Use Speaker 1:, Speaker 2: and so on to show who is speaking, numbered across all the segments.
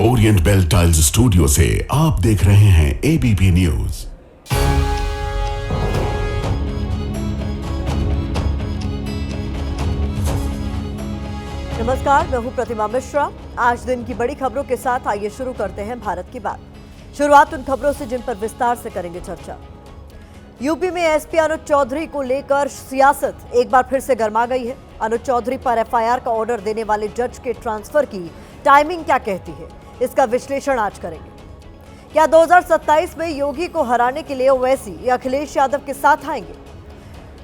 Speaker 1: Orient bell tiles studio से आप देख रहे हैं एबीपी न्यूज।
Speaker 2: नमस्कार, मैं हूं प्रतिमा मिश्रा। आज दिन की बड़ी खबरों के साथ आइए शुरू करते हैं भारत की बात। शुरुआत उन खबरों से जिन पर विस्तार से करेंगे चर्चा। यूपी में एसपी अनुज चौधरी को लेकर सियासत एक बार फिर से गर्मा गई है। अनुज चौधरी पर एफआईआर का ऑर्डर देने वाले जज के ट्रांसफर की टाइमिंग क्या कहती है, इसका विश्लेषण आज करेंगे। क्या 2027 में योगी को हराने के लिए ओवैसी या अखिलेश यादव के साथ आएंगे?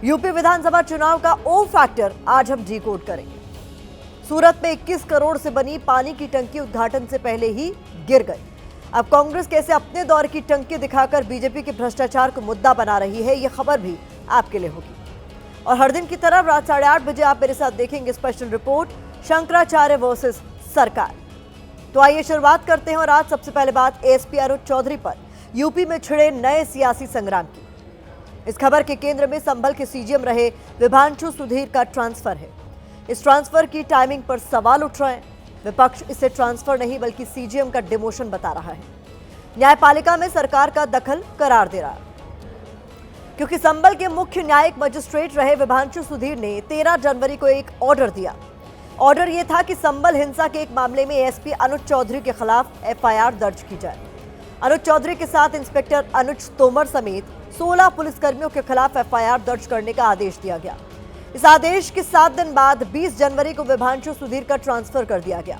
Speaker 2: यूपी विधानसभा चुनाव का ओ फैक्टर आज हम डिकोड करेंगे। सूरत में 21 करोड़ से बनी पानी की टंकी उद्घाटन से पहले ही गिर गई। अब कांग्रेस कैसे अपने दौर की टंकी दिखाकर बीजेपी के भ्रष्टाचार को मुद्दा बना रही है, यह खबर भी आपके लिए होगी। और हर दिन की तरह रात 8:30 बजे आप मेरे साथ देखेंगे स्पेशल रिपोर्ट शंकराचार्य वर्सेस सरकार। तो आइए शुरुआत करते हैं और आज सबसे पहले बात एसपी अनुज चौधरी पर यूपी में छिड़े नए सियासी संग्राम की। इस खबर के केंद्र में संभल के सीजीएम रहे विभांशु सुधीर का ट्रांसफर है। इस ट्रांसफर की टाइमिंग पर सवाल उठ रहे हैं। विपक्ष इसे ट्रांसफर नहीं बल्कि सीजीएम का डिमोशन बता रहा है। न्यायपालिका में सरकार का दखल करार दे रहा है, क्योंकि संभल के मुख्य न्यायिक मजिस्ट्रेट रहे विभांशु सुधीर ने 13 जनवरी को एक ऑर्डर दिया। ऑर्डर यह था कि संभल हिंसा के एक मामले में एसपी अनुज चौधरी के खिलाफ एफआईआर दर्ज की जाए। अनुज चौधरी के साथ इंस्पेक्टर अनुज तोमर समेत 16 पुलिसकर्मियों के खिलाफ एफआईआर दर्ज करने का आदेश दिया गया। इस आदेश के 7 दिन बाद 20 जनवरी को विभांशु सुधीर का ट्रांसफर कर दिया गया।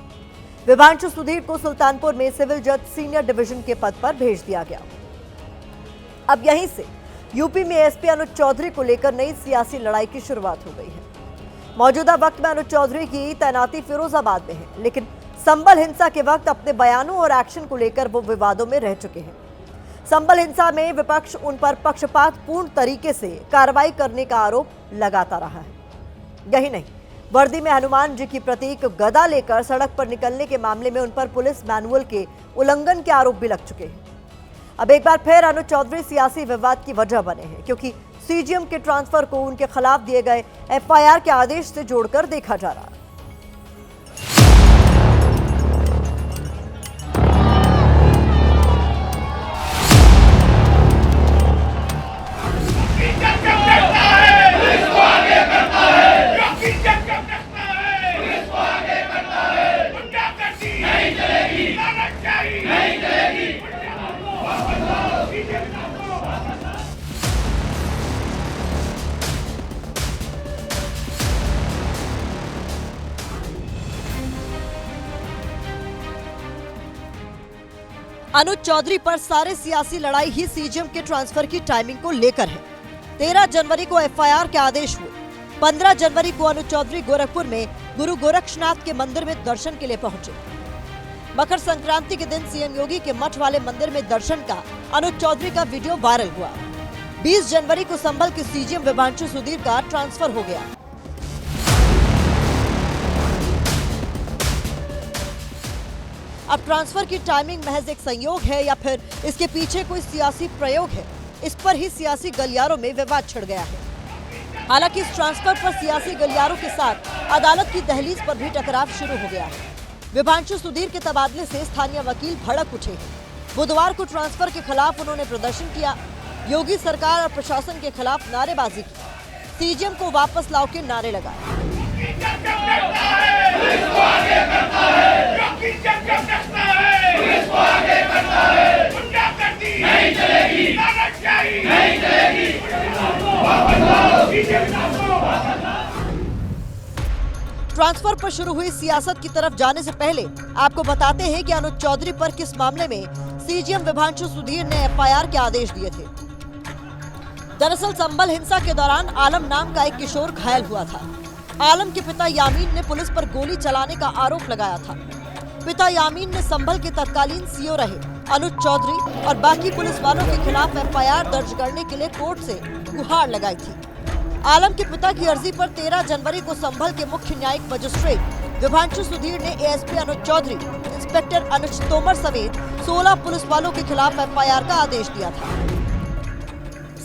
Speaker 2: विभांशु सुधीर को सुल्तानपुर में सिविल जज सीनियर डिवीजन के पद पर भेज दिया गया। अब यहीं से यूपी में एसपी अनुज चौधरी को लेकर नई सियासी लड़ाई की शुरुआत हो गई है। मौजूदा वक्त में अनुज चौधरी की तैनाती फिरोजाबाद में है, लेकिन संभल हिंसा के वक्त अपने बयानों और एक्शन को लेकर वो विवादों में रह चुके हैं। संभल हिंसा में विपक्ष उन पर पक्षपातपूर्ण तरीके से कार्रवाई करने का आरोप लगाता रहा है। यही नहीं, वर्दी में हनुमान जी की प्रतीक गदा लेकर सड़क पर निकलने के मामले में उन पर पुलिस मैनुअल के उल्लंघन के आरोप भी लग चुके हैं। अब एक बार फिर अनुज चौधरी सियासी विवाद की वजह बने हैं, क्योंकि सीजीएम के ट्रांसफर को उनके खिलाफ दिए गए एफआईआर के आदेश से जोड़कर देखा जा रहा है। अनुज चौधरी पर सारे सियासी लड़ाई ही सीजीएम के ट्रांसफर की टाइमिंग को लेकर है। 13 जनवरी को एफआईआर के आदेश हुए। 15 जनवरी को अनुज चौधरी गोरखपुर में गुरु गोरक्षनाथ के मंदिर में दर्शन के लिए पहुंचे। मकर संक्रांति के दिन सीएम योगी के मठ वाले मंदिर में दर्शन का अनुज चौधरी का वीडियो वायरल हुआ। 20 जनवरी को संभल के सीजीएम विभांशु सुधीर का ट्रांसफर हो गया। अब ट्रांसफर की टाइमिंग महज एक संयोग है या फिर इसके पीछे कोई सियासी प्रयोग है, इस पर ही सियासी गलियारों में विवाद छिड़ गया है। हालांकि इस ट्रांसफर पर सियासी गलियारों के साथ अदालत की दहलीज पर भी टकराव शुरू हो गया है। विभांशु सुधीर के तबादले से स्थानीय वकील भड़क उठे हैं। बुधवार को ट्रांसफर के खिलाफ उन्होंने प्रदर्शन किया। योगी सरकार और प्रशासन के खिलाफ नारेबाजी की। सीजीएम को वापस लाओ के नारे लगाए। ट्रांसफर पर शुरू हुई सियासत की तरफ जाने से पहले आपको बताते हैं कि अनुज चौधरी पर किस मामले में सीजीएम विभांशु सुधीर ने एफआईआर के आदेश दिए थे। दरअसल संभल हिंसा के दौरान आलम नाम का एक किशोर घायल हुआ था। आलम के पिता यामीन ने पुलिस पर गोली चलाने का आरोप लगाया था। पिता यामीन ने संभल के तत्कालीन सीओ रहे अनुज चौधरी और बाकी पुलिस वालों के खिलाफ एफआईआर दर्ज करने के लिए कोर्ट से गुहार लगाई थी। आलम के पिता की अर्जी पर 13 जनवरी को संभल के मुख्य न्यायिक मजिस्ट्रेट विभांशु सुधीर ने एएसपी अनुज चौधरी, इंस्पेक्टर अनुज तोमर समेत 16 पुलिस वालों के खिलाफ एफआईआर का आदेश दिया था।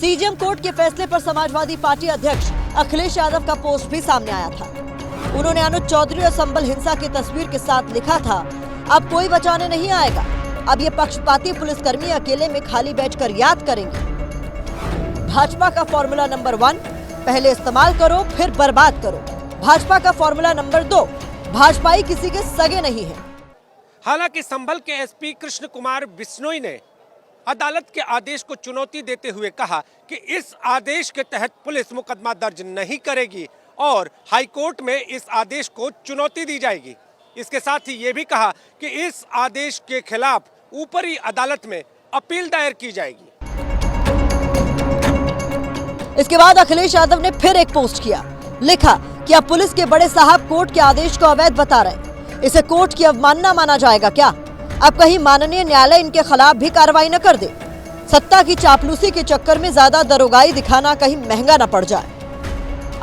Speaker 2: सीजीएम कोर्ट के फैसले पर समाजवादी पार्टी अध्यक्ष अखिलेश यादव का पोस्ट भी सामने आया था। उन्होंने अनुज चौधरी और संभल हिंसा की तस्वीर के साथ लिखा था, अब कोई बचाने नहीं आएगा। अब ये पक्षपाती पुलिसकर्मी अकेले में खाली बैठकर याद करेंगे। भाजपा का फॉर्मूला नंबर 1, पहले इस्तेमाल करो फिर बर्बाद करो। भाजपा का फॉर्मूला नंबर 2, भाजपाई किसी के सगे नहीं है।
Speaker 3: हालांकि संभल के एसपी कृष्ण कुमार बिश्नोई ने अदालत के आदेश को चुनौती देते हुए कहा कि इस आदेश के तहत पुलिस मुकदमा दर्ज नहीं करेगी और हाईकोर्ट में इस आदेश को चुनौती दी जाएगी। इसके साथ ही ये भी कहा कि इस आदेश के खिलाफ ऊपरी अदालत में अपील दायर की जाएगी।
Speaker 2: इसके बाद अखिलेश यादव ने फिर एक पोस्ट किया, लिखा कि अब पुलिस के बड़े साहब कोर्ट के आदेश को अवैध बता रहे, इसे कोर्ट की अवमानना माना जाएगा क्या? अब कहीं माननीय न्यायालय इनके खिलाफ भी कार्रवाई न कर दे। सत्ता की चापलूसी के चक्कर में ज्यादा दरोगाई दिखाना कहीं महंगा न पड़ जाए।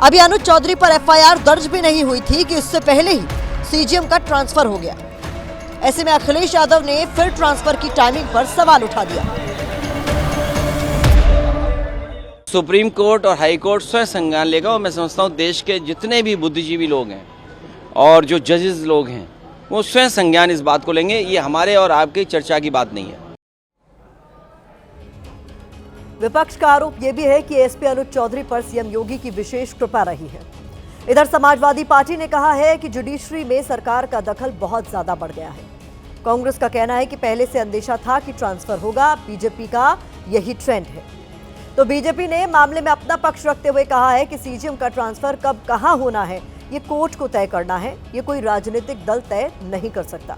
Speaker 2: अभी अनुज चौधरी पर एफआईआर दर्ज भी नहीं हुई थी कि इससे पहले ही सीजीएम का ट्रांसफर हो गया। ऐसे में अखिलेश यादव ने फिर ट्रांसफर की टाइमिंग पर सवाल उठा दिया।
Speaker 4: सुप्रीम कोर्ट और हाई कोर्ट स्वयं संज्ञान लेगा और मैं समझता हूँ देश के जितने भी बुद्धिजीवी लोग हैं और जो जजेस लोग हैं वो स्वयं संज्ञान इस बात को लेंगे। ये हमारे और आपकी चर्चा की बात नहीं है।
Speaker 2: विपक्ष का आरोप यह भी है कि एसपी अनुज चौधरी पर सीएम योगी की विशेष कृपा रही है। इधर समाजवादी पार्टी ने कहा है कि जुडिशरी में सरकार का दखल बहुत ज्यादा बढ़ गया है। कांग्रेस का कहना है कि पहले से अंदेशा था कि ट्रांसफर होगा, बीजेपी का यही ट्रेंड है। तो बीजेपी ने मामले में अपना पक्ष रखते हुए कहा है कि सीजीएम का ट्रांसफर कब कहां होना है ये कोर्ट को तय करना है, ये कोई राजनीतिक दल तय नहीं कर सकता।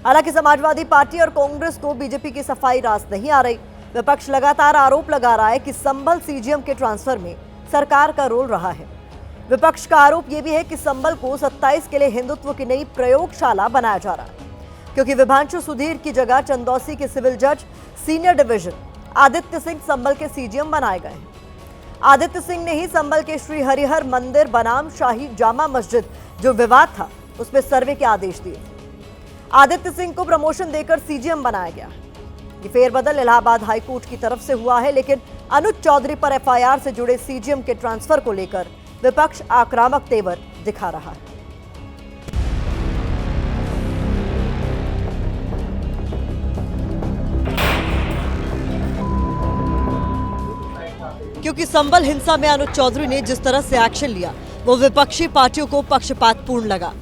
Speaker 2: हालांकि समाजवादी पार्टी और कांग्रेस को बीजेपी की सफाई रास नहीं आ रही। विपक्ष लगातार आरोप लगा रहा है कि संभल सीजीएम के ट्रांसफर में सरकार का रोल रहा है। विपक्ष का आरोप यह भी है कि संभल को 27 के लिए हिंदुत्व की नई प्रयोगशाला बनाया जा रहा है, क्योंकि विभांशु सुधीर की जगह चंदौसी के सिविल जज सीनियर डिवीजन आदित्य सिंह संभल के सीजीएम बनाए गए हैं। आदित्य सिंह ने ही संभल के श्री हरिहर मंदिर बनाम शाही जामा मस्जिद जो विवाद था उसमें सर्वे के आदेश दिए। आदित्य सिंह को प्रमोशन देकर सीजीएम बनाया गया। ये फेरबदल इलाहाबाद हाईकोर्ट की तरफ से हुआ है, लेकिन अनुज चौधरी पर एफआईआर से जुड़े सीजीएम के ट्रांसफर को लेकर विपक्ष आक्रामक तेवर दिखा रहा है। क्योंकि संभल हिंसा में अनुज चौधरी ने जिस तरह से एक्शन लिया वो विपक्षी पार्टियों को पक्षपातपूर्ण लगा।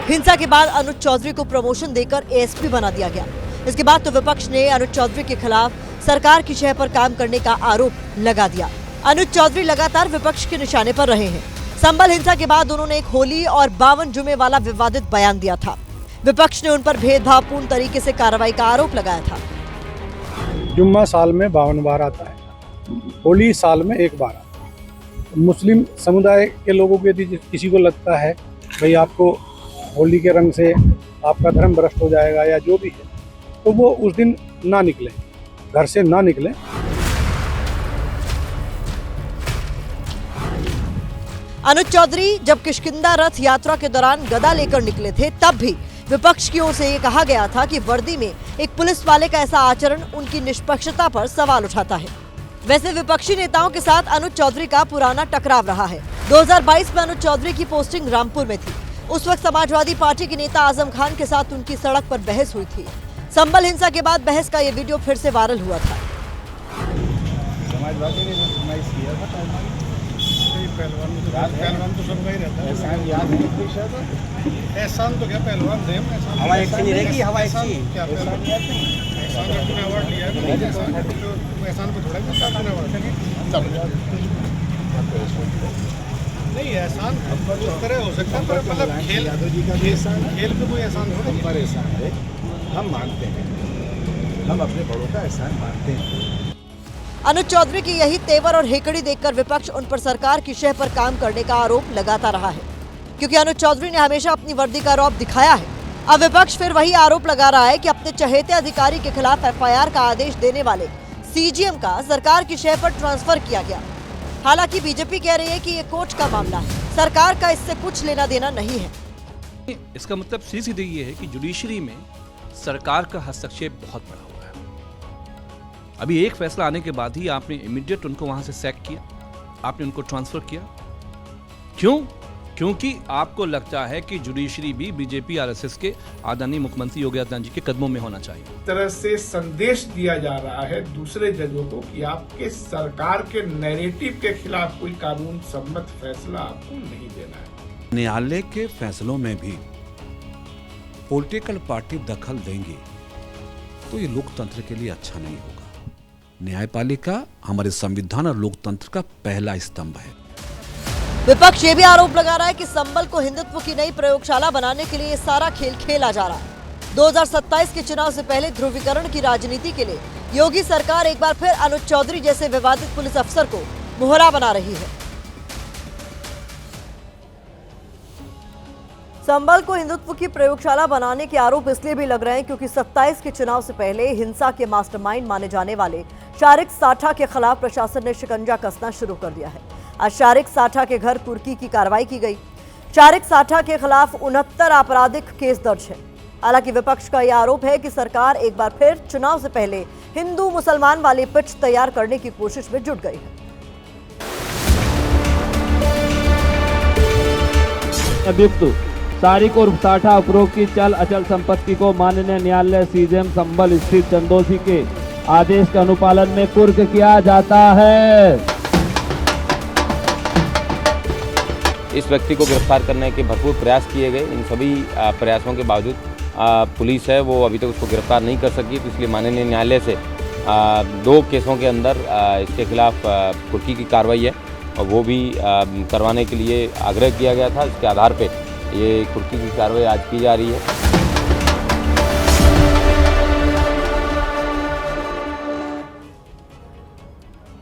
Speaker 2: हिंसा के बाद अनुज चौधरी को प्रमोशन देकर एएसपी बना दिया गया। इसके बाद तो विपक्ष ने अनुज चौधरी के खिलाफ सरकार की शह पर काम करने का आरोप लगा दिया। अनुज चौधरी लगातार विपक्ष के निशाने पर रहे हैं। संभल हिंसा के बाद उन्होंने एक होली और 52 जुमे वाला विवादित बयान दिया था। विपक्ष ने उन पर भेदभावपूर्ण तरीके से कार्रवाई का आरोप लगाया था।
Speaker 5: जुम्मा साल में 52 बार आता है, होली साल में 1 बार आता है। मुस्लिम समुदाय के लोगों के यदि किसी को लगता है भाई आपको होली के रंग से आपका धर्म भ्रष्ट हो जाएगा या जो भी है, तो वो उस दिन ना निकले, घर से ना निकले।
Speaker 2: अनुज चौधरी जब किष्किंधा रथ यात्रा के दौरान गदा लेकर निकले थे तब भी विपक्ष की ओर से ये कहा गया था कि वर्दी में एक पुलिस वाले का ऐसा आचरण उनकी निष्पक्षता पर सवाल उठाता है। वैसे विपक्षी नेताओं के साथ अनुज चौधरी का पुराना टकराव रहा है। 2022 में अनुज चौधरी की पोस्टिंग रामपुर में थी। उस वक्त समाजवादी पार्टी के नेता आजम खान के साथ उनकी सड़क पर बहस हुई थी। संभल हिंसा के बाद बहस का ये वीडियो फिर से वायरल हुआ था।
Speaker 5: समाजवादी ने फरमाइश किया था, पहलवान तो सबका ही रहता है। एहसान याद है? एहसान तो क्या पहलवान थे, हवा एक नहीं रहेगी, हवा एक क्या पहलवान याद नहीं? एहसान अपने अवार्ड लिया है, एहसान को थोड़ा ही अपने अवार्ड नहीं, एहसान उस तरह हो सकता है, पर मतलब खेल पे कोई एहसान थोड़ा पर एहसान है। हम मानते हैं, हम अपने बड़ों का एहसान मानते हैं।
Speaker 2: अनुज चौधरी की यही तेवर और हेकड़ी देखकर विपक्ष उन पर सरकार की शह पर काम करने का आरोप लगाता रहा है, क्योंकि अनुज चौधरी ने हमेशा अपनी वर्दी का रौब दिखाया है। अब विपक्ष फिर वही आरोप लगा रहा है कि अपने चहेते अधिकारी के खिलाफ एफआईआर का आदेश देने वाले सीजीएम का सरकार की शह पर ट्रांसफर किया गया। हालांकि बीजेपी कह रही है कि ये कोर्ट का मामला है, सरकार का इससे कुछ लेना देना नहीं है।
Speaker 6: इसका मतलब सीधे ये है कि जुडिशरी में सरकार का हस्तक्षेप बहुत बड़ा हुआ है। अभी एक फैसला आने के बाद ही आपने इमीडिएट उनको वहां से सैक किया, आपने उनको ट्रांसफर किया। क्यों? क्योंकि आपको लगता है कि जुडिशरी भी बीजेपी आरएसएस के आदरणीय मुख्यमंत्री योगी आदित्यनाथ जी के कदमों में होना चाहिए।
Speaker 7: तरह से संदेश दिया जा रहा है दूसरे जजों को कि आपके सरकार के नैरेटिव के खिलाफ कोई कानून सम्मत फैसला आपको नहीं देना है।
Speaker 8: न्यायालय के फैसलों में भी पॉलिटिकल पार्टी दखल देंगी तो ये लोकतंत्र के लिए अच्छा नहीं होगा। न्यायपालिका हमारे संविधान और लोकतंत्र का पहला स्तंभ है।
Speaker 2: विपक्ष ये भी आरोप लगा रहा है कि संभल को हिंदुत्व की नई प्रयोगशाला बनाने के लिए ये सारा खेल खेला जा रहा है। 2027 के चुनाव से पहले ध्रुवीकरण की राजनीति के लिए योगी सरकार एक बार फिर अनुज चौधरी जैसे विवादित पुलिस अफसर को मोहरा बना रही है। संभल को हिंदुत्व की प्रयोगशाला बनाने के आरोप इसलिए भी लग रहे हैं क्योंकि 27 के चुनाव से पहले हिंसा के मास्टरमाइंड माने जाने वाले शारिक साठा के खिलाफ प्रशासन ने शिकंजा कसना शुरू कर दिया है। आज शारिक साठा के घर कुर्की की कार्रवाई की गई। शारिक साठा के खिलाफ 69 आपराधिक केस दर्ज है। हालांकि विपक्ष का यह आरोप है कि सरकार एक बार फिर चुनाव से पहले हिंदू मुसलमान वाली पिच तैयार करने की कोशिश में जुट गई है।
Speaker 9: अभियुक्त शारिक और साठा उपरोक्त की चल अचल संपत्ति को माननीय न्यायालय सीजेएम संभल स्थित चंदोसी के आदेश के अनुपालन में कुर्क किया जाता है।
Speaker 4: इस व्यक्ति को गिरफ्तार करने के भरपूर प्रयास किए गए। इन सभी प्रयासों के बावजूद पुलिस है वो अभी तक उसको गिरफ्तार नहीं कर सकी। तो इसलिए माननीय न्यायालय से 2 केसों के अंदर इसके खिलाफ कुर्की की कार्रवाई है और वो भी करवाने के लिए आग्रह किया गया था। इसके आधार पे ये कुर्की की कार्रवाई आज की जा रही है।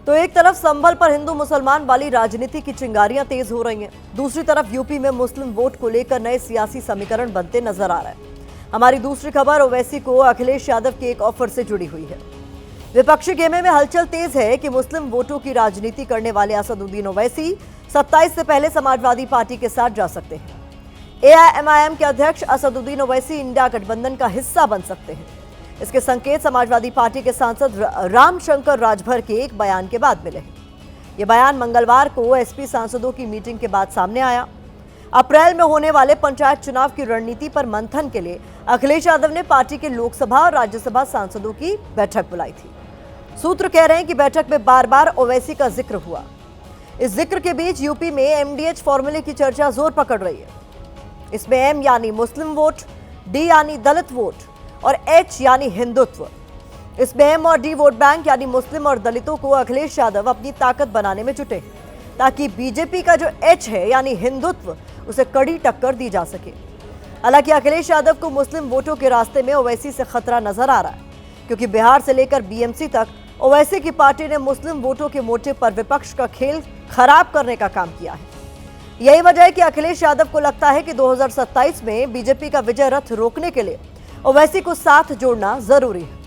Speaker 2: तो एक तरफ संभल पर हिंदू मुसलमान वाली राजनीति की चिंगारियां तेज हो रही हैं, दूसरी तरफ यूपी में मुस्लिम वोट को लेकर नए सियासी समीकरण बनते नजर आ रहे हैं। हमारी दूसरी खबर ओवैसी को अखिलेश यादव के एक ऑफर से जुड़ी हुई है। विपक्षी खेमे में हलचल तेज है कि मुस्लिम वोटों की राजनीति करने वाले असदुद्दीन ओवैसी 27 से पहले समाजवादी पार्टी के साथ जा सकते हैं। एआईएमआईएम के अध्यक्ष असदुद्दीन ओवैसी इंडिया गठबंधन का हिस्सा बन सकते हैं। इसके संकेत समाजवादी पार्टी के सांसद रामशंकर राजभर के एक बयान के बाद मिले हैं। यह बयान मंगलवार को एसपी सांसदों की मीटिंग के बाद सामने आया। अप्रैल में होने वाले पंचायत चुनाव की रणनीति पर मंथन के लिए अखिलेश यादव ने पार्टी के लोकसभा और राज्यसभा सांसदों की बैठक बुलाई थी। सूत्र कह रहे हैं कि बैठक में बार बार ओवैसी का जिक्र हुआ। इस जिक्र के बीच यूपी में एमडीएच फॉर्मूले की चर्चा जोर पकड़ रही है। इसमें एम यानी मुस्लिम वोट, डी यानी दलित वोट और एच यानी हिंदुत्व। इसमें एम और डी वोट बैंक यानी मुस्लिम और दलितों को अखिलेश यादव अपनी ताकत बनाने में जुटे ताकि बीजेपी का जो एच है यानी हिंदुत्व उसे कड़ी टक्कर दी जा सके। हालांकि अखिलेश यादव को मुस्लिम वोटों के रास्ते में ओवैसी से खतरा नजर आ रहा है क्योंकि बिहार से लेकर बीएमसी तक ओवैसी की पार्टी ने मुस्लिम वोटों के मोर्चे पर विपक्ष का खेल खराब करने का काम किया है। यही वजह है कि अखिलेश यादव को लगता है कि 2027 में बीजेपी का विजय रथ रोकने के लिए ओवैसी को साथ जोड़ना जरूरी है।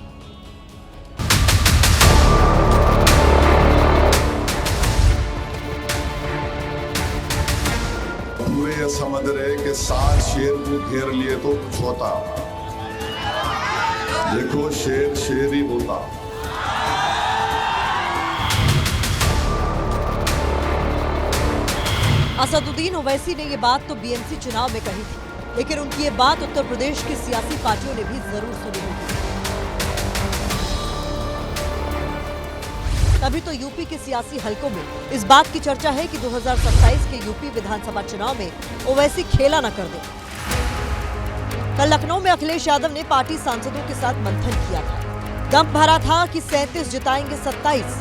Speaker 10: पूरे ये समझ रहे कि 7 शेर को घेर लिए तो कुछ होता। देखो शेर शेर ही होता।
Speaker 2: असदुद्दीन ओवैसी ने ये बात तो बीएमसी चुनाव में कही थी, लेकिन उनकी ये बात उत्तर प्रदेश की सियासी पार्टियों ने भी जरूर सुनी होगी। तभी तो यूपी के सियासी हलकों में इस बात की चर्चा है कि 2027 के यूपी विधानसभा चुनाव में ओवैसी खेला न कर दे। कल लखनऊ में अखिलेश यादव ने पार्टी सांसदों के साथ मंथन किया था। दम भरा था कि 37 जिताएंगे 27,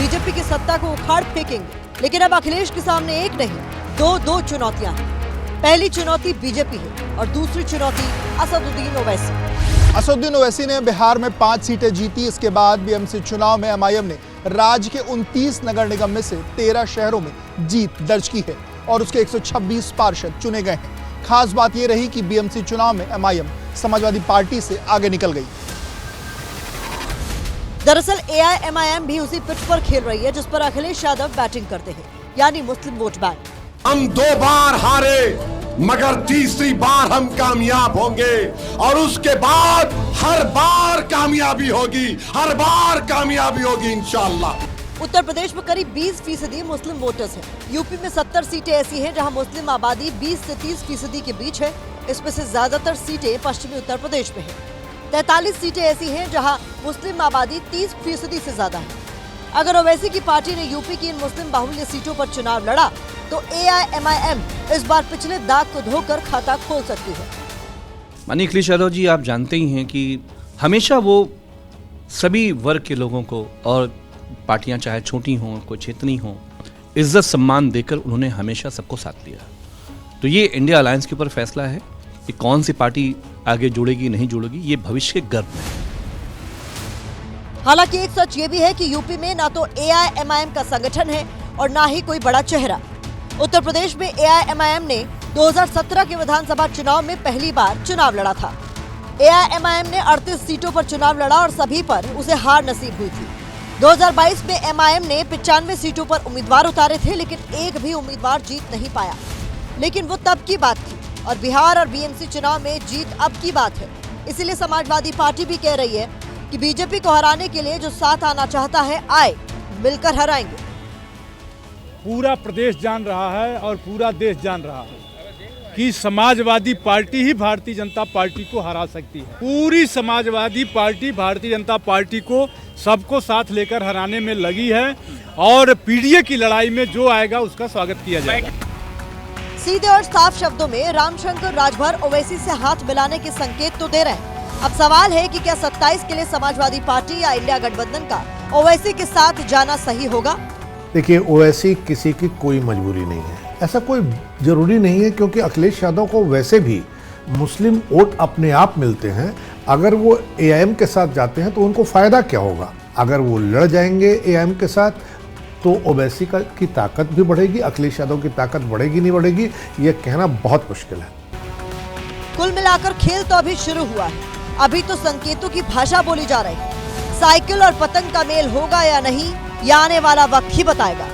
Speaker 2: बीजेपी की सत्ता को उखाड़ फेंकेंगे। लेकिन अब अखिलेश के सामने एक नहीं, दो चुनौतियां हैं। पहली चुनौती बीजेपी है और दूसरी चुनौती असदुद्दीन ओवैसी।
Speaker 11: असदुद्दीन ओवैसी ने बिहार में 5 सीटें जीती। इसके बाद बीएमसी चुनाव में एमआईएम ने राज्य के 29 नगर निगम में से 13 शहरों में जीत दर्ज की है और उसके 126 पार्षद चुने गए हैं। खास बात यह रही कि बीएमसी चुनाव में एमआईएम समाजवादी पार्टी से आगे निकल गई।
Speaker 2: दरअसल एआईएमआईएम भी उसी पिच पर खेल रही है जिस पर अखिलेश यादव बैटिंग करते हैं, यानी मुस्लिम वोट बैंक।
Speaker 10: हम 2 बार हारे मगर तीसरी बार हम कामयाब होंगे और उसके बाद हर बार कामयाबी होगी, हर बार कामयाबी होगी इंशाअल्लाह।
Speaker 2: उत्तर प्रदेश में करीब 20% मुस्लिम वोटर्स हैं। यूपी में 70 सीटें ऐसी हैं जहां मुस्लिम आबादी 20 से 30% के बीच है। इसमें से ज्यादातर सीटें पश्चिमी उत्तर प्रदेश में हैं। 43 सीटें ऐसी हैं जहां मुस्लिम आबादी 30% से ज्यादा है। अगर ओवैसी की पार्टी ने यूपी की इन मुस्लिम बाहुल्य सीटों पर चुनाव लड़ा तो AIMIM इस बार पिछले दाग को धोकर खाता खोल सकती है।
Speaker 6: माननीय अखिलेश यादव जी, आप जानते ही हैं कि हमेशा वो सभी वर्ग के लोगों को, और पार्टियां चाहे छोटी हों कोई क्षेत्रीय हों, इज्जत सम्मान देकर उन्होंने हमेशा सबको साथ लिया। तो ये इंडिया अलायंस के ऊपर फैसला है कि कौन सी पार्टी आगे जुड़ेगी नहीं जुड़ेगी, ये भविष्य के गर्भ में।
Speaker 2: हालांकि एक सच ये भी है कि यूपी में ना तो AIMIM का संगठन है और ना ही कोई बड़ा चेहरा। उत्तर प्रदेश में AIMIM ने 2017 के विधानसभा चुनाव में पहली बार चुनाव लड़ा था। AIMIM ने 38 सीटों पर चुनाव लड़ा और सभी पर उसे हार नसीब हुई थी। 2022 में MIM ने 95 सीटों पर उम्मीदवार उतारे थे, लेकिन एक भी उम्मीदवार जीत नहीं पाया। लेकिन वो तब की बात थी और बिहार और BMC चुनाव में जीत अब की बात है। इसीलिए समाजवादी पार्टी भी कह रही है कि बीजेपी को हराने के लिए जो साथ आना चाहता है आए, मिलकर हराएंगे।
Speaker 5: पूरा प्रदेश जान रहा है और पूरा देश जान रहा है कि समाजवादी पार्टी ही भारतीय जनता पार्टी को हरा सकती है। पूरी समाजवादी पार्टी भारतीय जनता पार्टी को सबको साथ लेकर हराने में लगी है और पीडीए की लड़ाई में जो आएगा उसका स्वागत किया जाएगा।
Speaker 2: सीधे और साफ शब्दों में रामशंकर राजभर ओवैसी से हाथ मिलाने के संकेत तो दे रहे हैं। अब सवाल है कि क्या 27 के लिए समाजवादी पार्टी या इंडिया गठबंधन का ओवैसी के साथ जाना सही होगा?
Speaker 12: देखिए, ओवैसी किसी की कोई मजबूरी नहीं है, ऐसा कोई जरूरी नहीं है, क्योंकि अखिलेश यादव को वैसे भी मुस्लिम वोट अपने आप मिलते हैं। अगर वो AIM के साथ जाते हैं तो उनको फायदा क्या होगा? अगर वो लड़ जाएंगे AIM के साथ तो ओवैसी की ताकत भी बढ़ेगी, अखिलेश यादव की ताकत बढ़ेगी नहीं बढ़ेगी, ये कहना बहुत मुश्किल है।
Speaker 2: कुल मिलाकर खेल तो अभी शुरू हुआ है। अभी तो संकेतों की भाषा बोली जा रही है। साइकिल और पतंग का मेल होगा या नहीं, यह आने वाला वक्त ही बताएगा।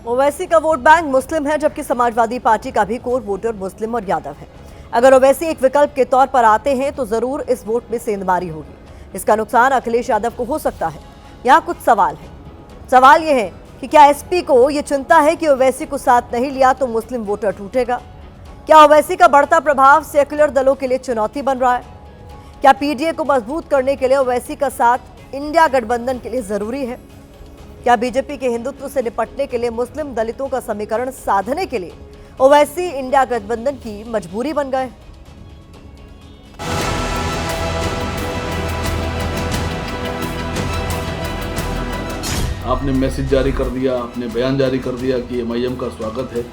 Speaker 2: ओवैसी का वोट बैंक मुस्लिम है, जबकि समाजवादी पार्टी का भी कोर वोटर मुस्लिम और यादव है। अगर ओवैसी एक विकल्प के तौर पर आते हैं तो जरूर इस वोट में सेंधमारी होगी। इसका नुकसान अखिलेश यादव को हो सकता है। यहाँ कुछ सवाल है। सवाल यह है कि क्या SP को यह चिंता है कि ओवैसी को साथ नहीं लिया तो मुस्लिम वोटर टूटेगा? क्या ओवैसी का बढ़ता प्रभाव सेक्युलर दलों के लिए चुनौती बन रहा है? क्या पीडीए को मजबूत करने के लिए ओवैसी का साथ इंडिया गठबंधन के लिए जरूरी है? क्या बीजेपी के हिंदुत्व से निपटने के लिए मुस्लिम दलितों का समीकरण साधने के लिए ओवैसी इंडिया गठबंधन की मजबूरी बन गए?
Speaker 13: आपने मैसेज जारी कर दिया, आपने बयान जारी कर दिया कि MIM का स्वागत है,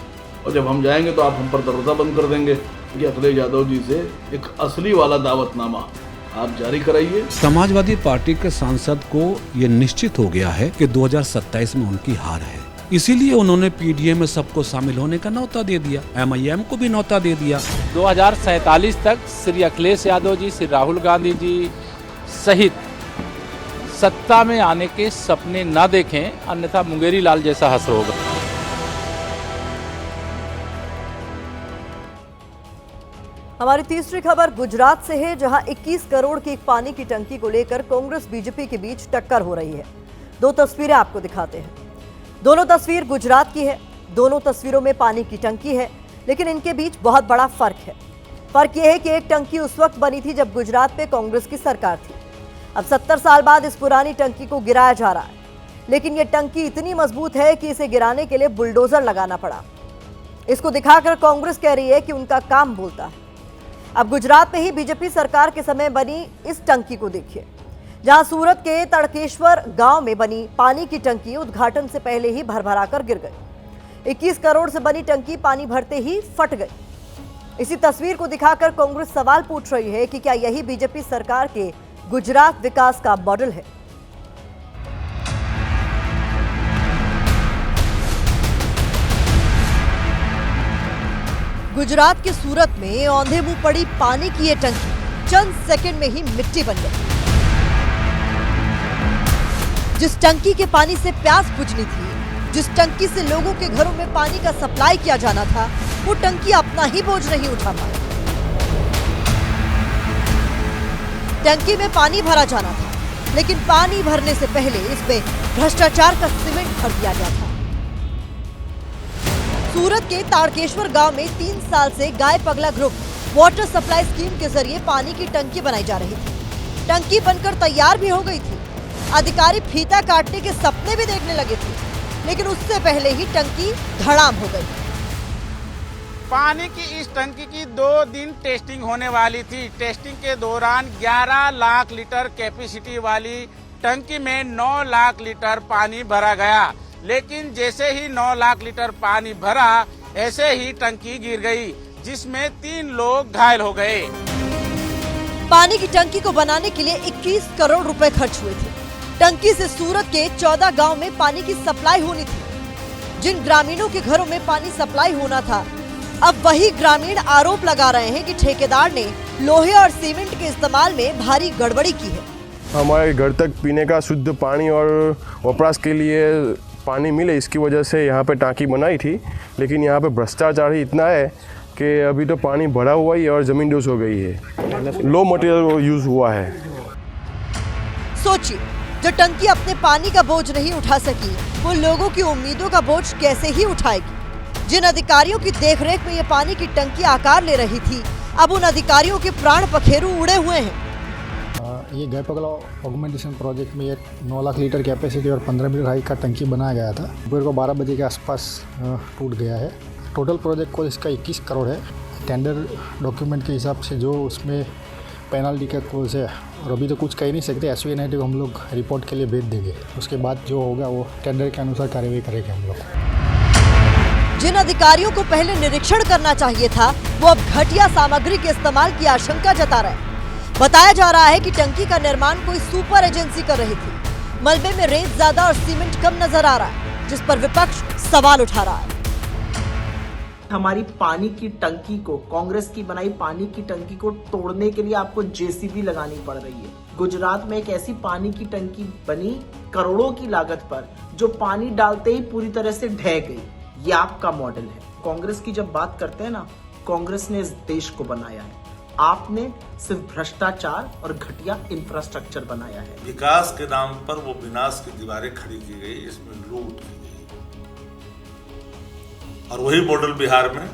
Speaker 13: और जब हम जाएंगे तो आप हम पर दरवाजा बंद कर देंगे कि अखिलेश यादव जी से एक असली वाला दावतनामा आप जारी कराइए।
Speaker 8: समाजवादी पार्टी के सांसद को ये निश्चित हो गया है कि 2027 में उनकी हार है, इसीलिए उन्होंने पीडीए में सबको शामिल होने का न्योता दे दिया, MIM को भी न्योता दे दिया।
Speaker 9: 2047 तक श्री अखिलेश यादव जी, श्री राहुल गांधी जी सहित सत्ता में आने के सपने न देखें, अन्यथा मुंगेरी लाल जैसा हश्र होगा।
Speaker 2: हमारी तीसरी खबर गुजरात से है, जहां 21 करोड़ की एक पानी की टंकी को लेकर कांग्रेस बीजेपी के बीच टक्कर हो रही है। दो तस्वीरें आपको दिखाते हैं। दोनों तस्वीर गुजरात की है। दोनों तस्वीरों में पानी की टंकी है, लेकिन इनके बीच बहुत बड़ा फर्क है। फर्क यह है कि एक टंकी उस वक्त बनी थी जब गुजरात में कांग्रेस की सरकार थी। अब 70 साल बाद इस पुरानी टंकी को गिराया जा रहा है, लेकिन यह टंकी इतनी मजबूत है कि इसे गिराने के लिए बुलडोजर लगाना पड़ा। इसको दिखाकर कांग्रेस कह रही है कि उनका काम बोलता है। अब गुजरात में ही बीजेपी सरकार के समय बनी इस टंकी को देखिए, जहां सूरत के तड़केश्वर गांव में बनी पानी की टंकी उद्घाटन से पहले ही भरभरा कर गिर गई। 21 करोड़ से बनी टंकी पानी भरते ही फट गई। इसी तस्वीर को दिखाकर कांग्रेस सवाल पूछ रही है कि क्या यही बीजेपी सरकार के गुजरात विकास का मॉडल है? गुजरात के सूरत में औंधे मुंह पड़ी पानी की ये टंकी चंद सेकंड में ही मिट्टी बन गई। जिस टंकी के पानी से प्यास बुझनी थी, जिस टंकी से लोगों के घरों में पानी का सप्लाई किया जाना था, वो टंकी अपना ही बोझ नहीं उठा पाई। टंकी में पानी भरा जाना था, लेकिन पानी भरने से पहले इसमें भ्रष्टाचार का सीमेंट भर दिया गया था। सूरत के ताड़केश्वर गांव में 3 साल से गाय पगला ग्रुप वाटर सप्लाई स्कीम के जरिए पानी की टंकी बनाई जा रही थी। टंकी बनकर तैयार भी हो गई थी। अधिकारी फीता काटने के सपने भी देखने लगे थे, लेकिन उससे पहले ही टंकी धड़ाम हो गई।
Speaker 14: पानी की इस टंकी की 2 दिन टेस्टिंग होने वाली थी। टेस्टिंग के दौरान 11 लाख लीटर कैपेसिटी वाली टंकी में 9 लाख लीटर पानी भरा गया, लेकिन जैसे ही 9 लाख लीटर पानी भरा, ऐसे ही टंकी गिर गई, जिसमें 3 लोग घायल हो गए।
Speaker 2: पानी की टंकी को बनाने के लिए 21 करोड़ रुपए खर्च हुए थे। टंकी से सूरत के 14 गांव में पानी की सप्लाई होनी थी। जिन ग्रामीणों के घरों में पानी सप्लाई होना था, अब वही ग्रामीण आरोप लगा रहे हैं कि ठेकेदार ने लोहे और सीमेंट के इस्तेमाल में भारी गड़बड़ी की है।
Speaker 15: हमारे घर तक पीने का शुद्ध पानी और वपराश के लिए पानी मिले, इसकी वजह से यहाँ पे टांकी बनाई थी, लेकिन यहाँ पे भ्रष्टाचार ही इतना है कि अभी तो पानी भरा हुआ ही और ज़मीन डोस हो गई है। लो मटेरियल यूज़ हुआ है।
Speaker 2: सोचिए, जो टंकी अपने पानी का बोझ नहीं उठा सकी, वो लोगों की उम्मीदों का बोझ कैसे ही उठाएगी। जिन अधिकारियों की देखरेख में ये पानी की टंकी आकार ले रही थी, अब उन अधिकारियों के प्राण पखेरु उड़े हुए हैं।
Speaker 5: ये गाय पगला ऑगमेंटेशन प्रोजेक्ट में ये 9 लाख लीटर कैपेसिटी और 15 मीटर हाइट का टंकी बनाया गया था। दोपहर को 12 बजे के आसपास टूट गया है। टोटल प्रोजेक्ट को इसका 21 करोड़ है। टेंडर डॉक्यूमेंट के हिसाब से जो उसमें पेनल्टी का क्लोज है, और अभी तो कुछ कह नहीं सकते। SVNIT को हम लोग रिपोर्ट के लिए भेज देंगे, उसके बाद जो होगा वो टेंडर के अनुसार कार्रवाई करेंगे हम लोग।
Speaker 2: जिन अधिकारियों को पहले निरीक्षण करना चाहिए था, वो अब घटिया सामग्री के इस्तेमाल की आशंका जता रहे हैं। बताया जा रहा है कि टंकी का निर्माण कोई सुपर एजेंसी कर रही थी। मलबे में रेत ज्यादा और सीमेंट कम नजर आ रहा है, जिस पर विपक्ष सवाल उठा रहा है।
Speaker 16: हमारी पानी की टंकी को, कांग्रेस की बनाई पानी की टंकी को तोड़ने के लिए आपको JCB लगानी पड़ रही है। गुजरात में एक ऐसी पानी की टंकी बनी करोड़ों की लागत पर, जो पानी डालते ही पूरी तरह से ढह गई। ये आपका मॉडल है। कांग्रेस की जब बात करते हैं ना, कांग्रेस ने इस देश को बनाया है। आपने सिर्फ भ्रष्टाचार और घटिया इंफ्रास्ट्रक्चर बनाया है।
Speaker 17: विकास के नाम पर वो विनाश की दीवारें खड़ी की गई, इसमें लूट की गई, और वही मॉडल बिहार में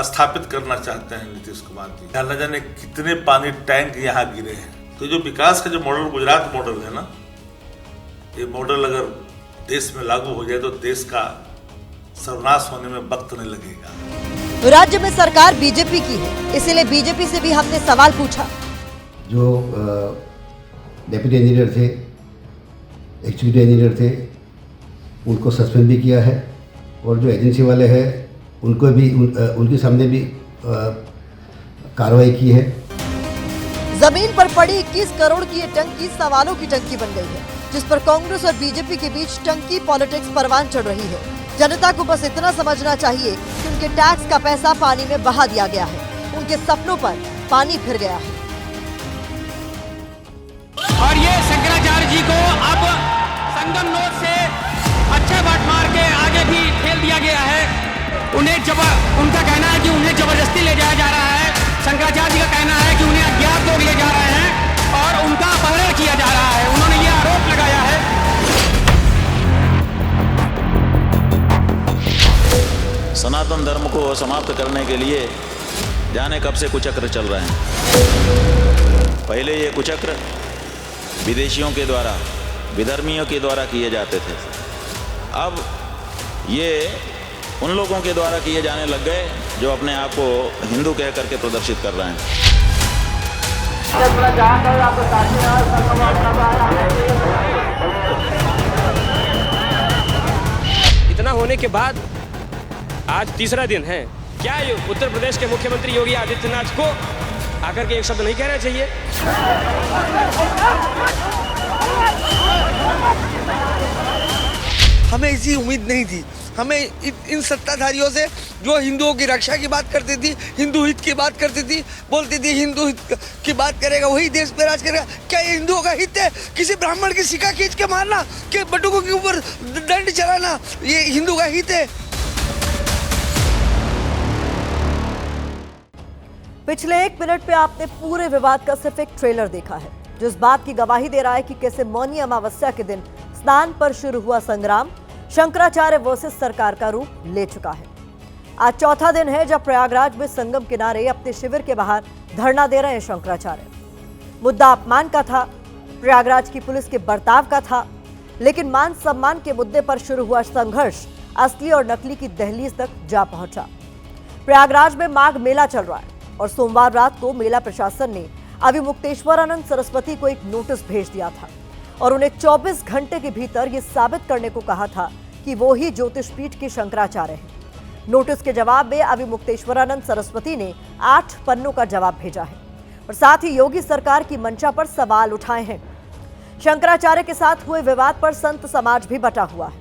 Speaker 17: स्थापित करना चाहते हैं नीतीश कुमार जी। न जाने कितने पानी टैंक यहाँ गिरे हैं। तो जो विकास का जो मॉडल, गुजरात मॉडल है ना, ये मॉडल अगर देश में लागू हो जाए तो देश का सर्वनाश होने में वक्त नहीं लगेगा।
Speaker 2: राज्य में सरकार बीजेपी की है, इसीलिए बीजेपी से भी हमने सवाल पूछा।
Speaker 18: जो डेप्यूटी इंजीनियर थे, एग्जीक्यूटिव इंजीनियर थे, उनको सस्पेंड भी किया है, और जो एजेंसी वाले हैं उनको भी उनके सामने भी कार्रवाई की है।
Speaker 2: जमीन पर पड़ी 21 करोड़ की ये टंकी सवालों की टंकी बन गई है, जिस पर कांग्रेस और बीजेपी के बीच टंकी पॉलिटिक्स परवान चढ़ रही है। जनता को बस इतना समझना चाहिए कि उनके टैक्स का पैसा पानी में बहा दिया गया है, उनके सपनों पर पानी फिर गया है।
Speaker 3: और ये शंकराचार्य जी को अब संगम नोट से अच्छे बाट मार के आगे भी ठेल दिया गया है। उनका कहना है कि उन्हें जबरदस्ती ले जाया जा रहा है। शंकराचार्य जी का कहना है कि उन्हें अज्ञात लोग ले जा रहे हैं और उनका अपहरण किया जा रहा है। उन्होंने ये आरोप लगाया है।
Speaker 19: सनातन धर्म को समाप्त करने के लिए जाने कब से कुचक्र चल रहे हैं। पहले ये कुचक्र विदेशियों के द्वारा, विधर्मियों के द्वारा किए जाते थे। अब ये उन लोगों के द्वारा किए जाने लग गए जो अपने आप को हिंदू कह करके प्रदर्शित कर रहे हैं।
Speaker 3: इतना होने के बाद आज तीसरा दिन है। क्या उत्तर प्रदेश के मुख्यमंत्री योगी आदित्यनाथ को आकर के एक शब्द नहीं कहना चाहिए?
Speaker 20: हमें ऐसी उम्मीद नहीं थी। हमें इन सत्ताधारियों से, जो हिंदुओं की रक्षा की बात करती थी, हिंदू हित की बात करती थी, बोलती थी हिंदू हित की बात करेगा वही देश पे राज करेगा। क्या ये हिंदुओं का हित है? किसी ब्राह्मण की सिक्का खींच के मारना, कि बटुकों के ऊपर दंड चलाना, ये हिंदू का हित है?
Speaker 2: पिछले 1 मिनट पे आपने पूरे विवाद का सिर्फ एक ट्रेलर देखा है। जो इस बात की गवाही दे रहा है कि कैसे मौनी अमावस्या के दिन स्नान पर शुरू हुआ संग्राम शंकराचार्य वर्सेस सरकार का रूप ले चुका है। आज चौथा दिन है जब प्रयागराज में संगम किनारे अपने शिविर के बाहर धरना दे रहे हैं शंकराचार्य। मुद्दा अपमान का था, प्रयागराज की पुलिस के बर्ताव का था, लेकिन मान सम्मान के मुद्दे पर शुरू हुआ संघर्ष असली और नकली की दहलीज तक जा पहुंचा। प्रयागराज में माघ मेला चल रहा है और सोमवार रात को मेला प्रशासन ने अविमुक्तेश्वरानंद सरस्वती को एक नोटिस भेज दिया था और उन्हें 24 घंटे के भीतर यह साबित करने को कहा था कि वो ही ज्योतिष पीठ के शंकराचार्य हैं। नोटिस के जवाब में अविमुक्तेश्वरानंद सरस्वती ने 8 पन्नों का जवाब भेजा है और साथ ही योगी सरकार की मंशा पर सवाल उठाए हैं। शंकराचार्य के साथ हुए विवाद पर संत समाज भी बटा हुआ है,